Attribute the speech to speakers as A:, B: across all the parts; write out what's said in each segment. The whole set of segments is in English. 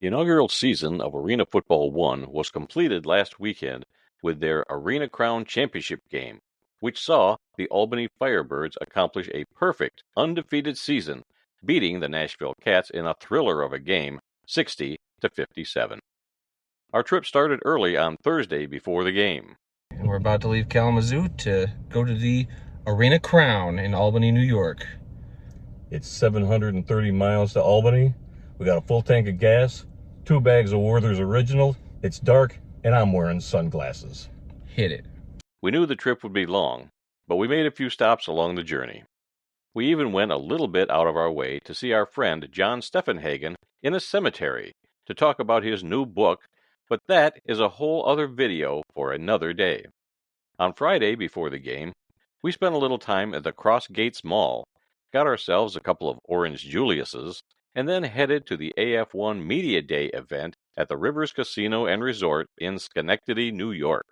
A: The inaugural season of Arena Football 1 was completed last weekend with their Arena Crown Championship game, which saw the Albany Firebirds accomplish a perfect, undefeated season, beating the Nashville Kats in a thriller of a game, 60-57. Our trip started early on Thursday before the game.
B: And we're about to leave Kalamazoo to go to the Arena Crown in Albany, New York.
C: It's 730 miles to Albany. We got a full tank of gas, 2 bags of Werther's Original. It's dark, and I'm wearing sunglasses.
B: Hit it.
A: We knew the trip would be long, but we made a few stops along the journey. We even went a little bit out of our way to see our friend John Steffenhagen in a cemetery to talk about his new book, but that is a whole other video for another day. On Friday before the game, we spent a little time at the Cross Gates Mall, got ourselves a couple of Orange Juliuses, and then headed to the AF1 Media Day event at the Rivers Casino and Resort in Schenectady, New York.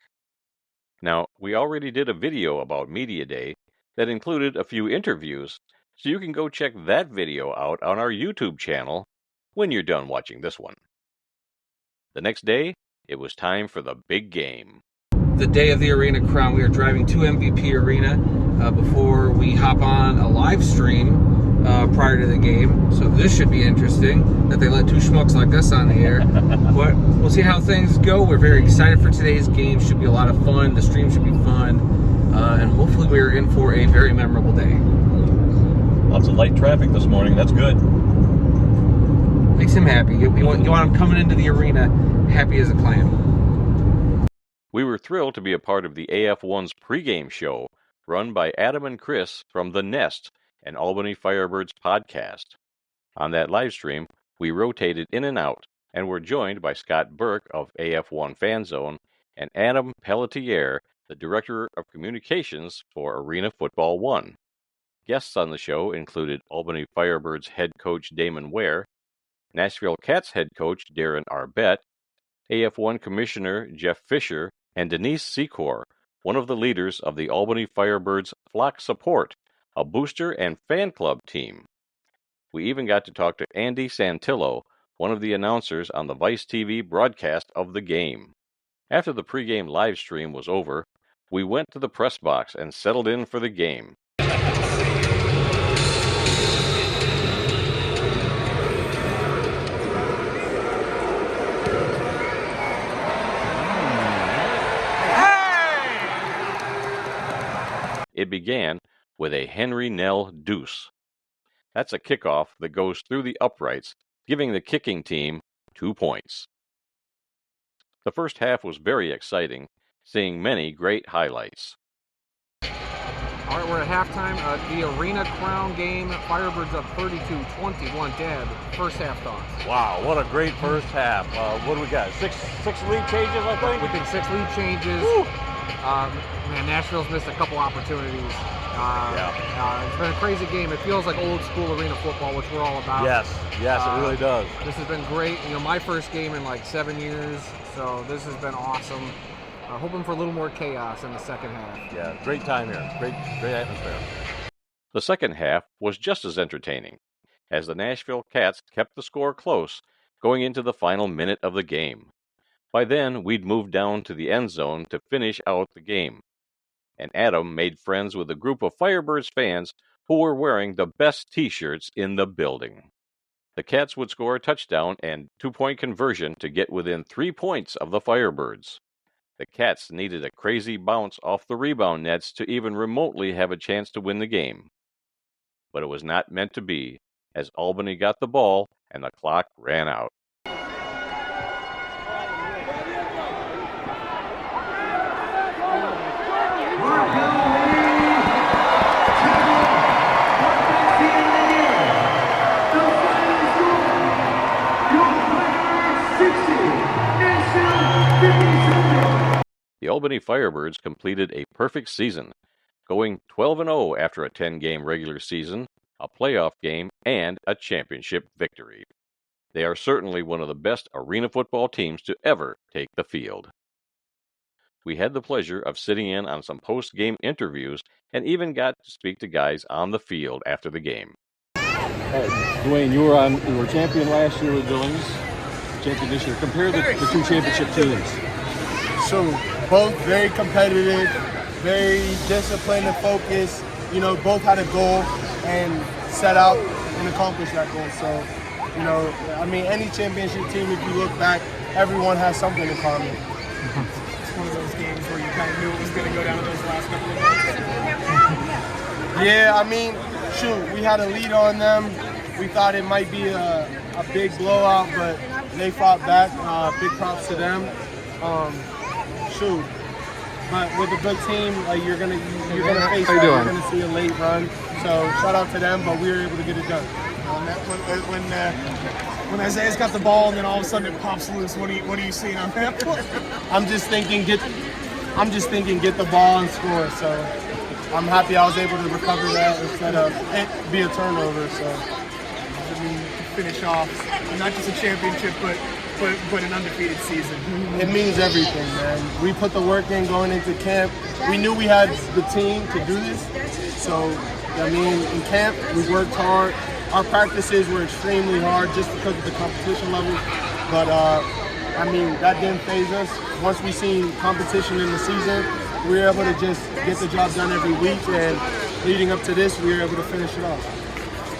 A: Now, we already did a video about Media Day that included a few interviews, so you can go check that video out on our YouTube channel when you're done watching this one. The next day, it was time for the big game.
B: The day of the Arena Crown, we are driving to MVP Arena before we hop on a live stream prior to the game. So this should be interesting that they let 2 schmucks like us on the air. But we'll see how things go. We're very excited for today's game. Should be a lot of fun. The stream should be fun. And hopefully we're in for a very memorable day.
C: Lots of light traffic this morning. That's good.
B: Makes him happy. You want him coming into the arena happy as a clam.
A: We were thrilled to be a part of the AF1's pregame show, run by Adam and Chris from The Nest, an Albany Firebirds podcast. On that live stream, we rotated in and out, and were joined by Scott Burke of AF1 Fan Zone and Adam Pelletier, the Director of Communications for Arena Football 1. Guests on the show included Albany Firebirds head coach Damon Ware, Nashville Kats head coach Darren Arbett, AF1 Commissioner Jeff Fisher, and Denise Secor, one of the leaders of the Albany Firebirds Flock Support, a booster and fan club team. We even got to talk to Andy Santillo, one of the announcers on the Vice TV broadcast of the game. After the pregame live stream was over, we went to the press box and settled in for the game. It began with a Henry Nell deuce. That's a kickoff that goes through the uprights, giving the kicking team 2 points. The first half was very exciting, seeing many great highlights.
B: All right, we're at halftime. The Arena Crown game. Firebirds up 32-21. Dad, first half thoughts.
C: Wow, what a great first half. What do we got? Six lead changes, I think?
B: We think 6 lead changes. Man, Nashville's missed a couple opportunities. It's been a crazy game. It feels like old school arena football, which we're all about.
C: Yes, it really does.
B: This has been great. My first game in like 7 years, so this has been awesome. Hoping for a little more chaos in the second half.
C: Yeah, great time here. Great atmosphere.
A: The second half was just as entertaining, as the Nashville Kats kept the score close going into the final minute of the game. By then, we'd moved down to the end zone to finish out the game, and Adam made friends with a group of Firebirds fans who were wearing the best T-shirts in the building. The Kats would score a touchdown and 2-point conversion to get within 3 points of the Firebirds. The Kats needed a crazy bounce off the rebound nets to even remotely have a chance to win the game. But it was not meant to be, as Albany got the ball and the clock ran out. The Albany Firebirds completed a perfect season, going 12-0 after a 10-game regular season, a playoff game, and a championship victory. They are certainly one of the best arena football teams to ever take the field. We had the pleasure of sitting in on some post-game interviews and even got to speak to guys on the field after the game.
C: Dwayne, you were champion last year with Billings.
D: champion this year. Compare the two championship teams.
E: So both very competitive, very disciplined and focused. You know, both had a goal and set out and accomplished that goal. So, you know, I mean, any championship team, if you look back, everyone has something in common.
F: It's one of those games where you kind of knew it was going to go down to those last couple of minutes.
E: Yeah, I mean, shoot, we had a lead on them. We thought it might be a big blowout, but they fought back. Big props to them. Shoot, but with a good team, like you're gonna face that. You're gonna see a late run. So shout out to them, but we were able to get it done.
F: When Isaiah's got the ball and then all of a sudden it pops loose, what are you seeing on that play?
E: I'm just thinking get the ball and score. So I'm happy I was able to recover that instead of it be a turnover. So
F: I mean, to finish off not just a championship, but an undefeated season.
E: It means everything, man. We put the work in going into camp. We knew we had the team to do this. So, I mean, in camp, we worked hard. Our practices were extremely hard just because of the competition level. But, I mean, that didn't faze us. Once we seen competition in the season, we were able to just get the job done every week. And leading up to this, we were able to finish it off.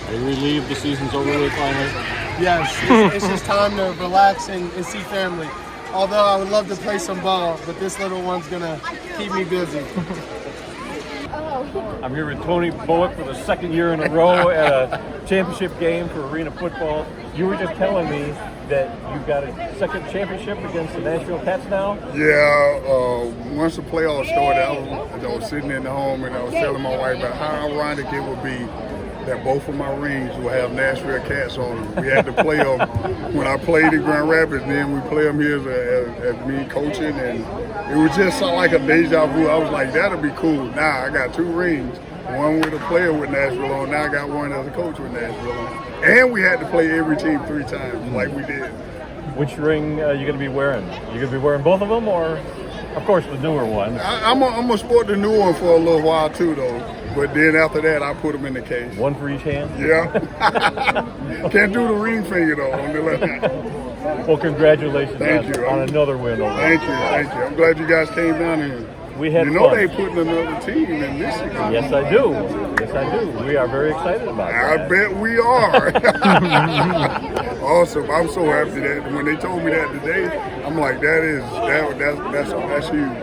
D: Are you relieved the season's over with finally?
E: Yes, it's just time to relax and see family. Although I would love to play some ball, but this little one's gonna keep me busy.
D: I'm here with Tony Bowick for the second year in a row at a championship game for arena football. You were just telling me that you got a second championship against the Nashville Kats now?
G: Yeah, once the playoffs started, I was sitting in the home and I was telling my wife about how ironic it would be that both of my rings will have Nashville Kats on them. We had to play them when I played in Grand Rapids, then we play them here as me coaching, and it was just like a deja vu. I was like, that'll be cool. Now I got two rings, one with a player with Nashville on, now I got one as a coach with Nashville on. And we had to play every team 3 times like we did.
D: Which ring are you going to be wearing? You going to be wearing both of them, or, of course, the newer one?
G: I'm going to sport the new one for a little while too, though. But then after that, I put them in the case.
D: One for each hand?
G: Yeah. Can't do the ring finger, though, on the left hand.
D: Well, congratulations
G: Thank you.
D: on another win over.
G: Thank you. I'm glad you guys came down here.
D: We had
G: fun.
D: They
G: putting another team in Michigan.
D: Yes, I do. Yes, I do. We are very excited about that.
G: I bet we are. Awesome. I'm so happy that when they told me that today, I'm like, that's huge.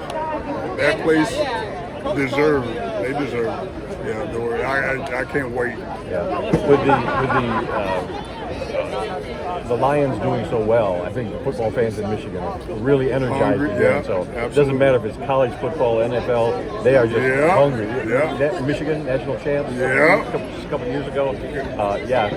G: That place deserves it. They deserve it. Yeah, Dory. I can't wait.
D: Yeah. With the Lions doing so well, I think the football fans in Michigan are really energized again. So it doesn't matter if it's college football, NFL, they are just hungry.
G: Yeah.
D: Michigan, national champs, just a couple years ago.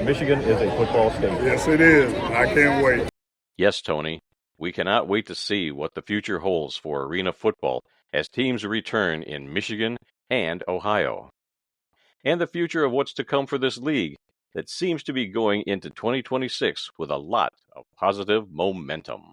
D: Michigan is a football state.
G: Yes, it is. I can't wait.
A: Yes, Tony. We cannot wait to see what the future holds for arena football as teams return in Michigan and Ohio. And the future of what's to come for this league that seems to be going into 2026 with a lot of positive momentum.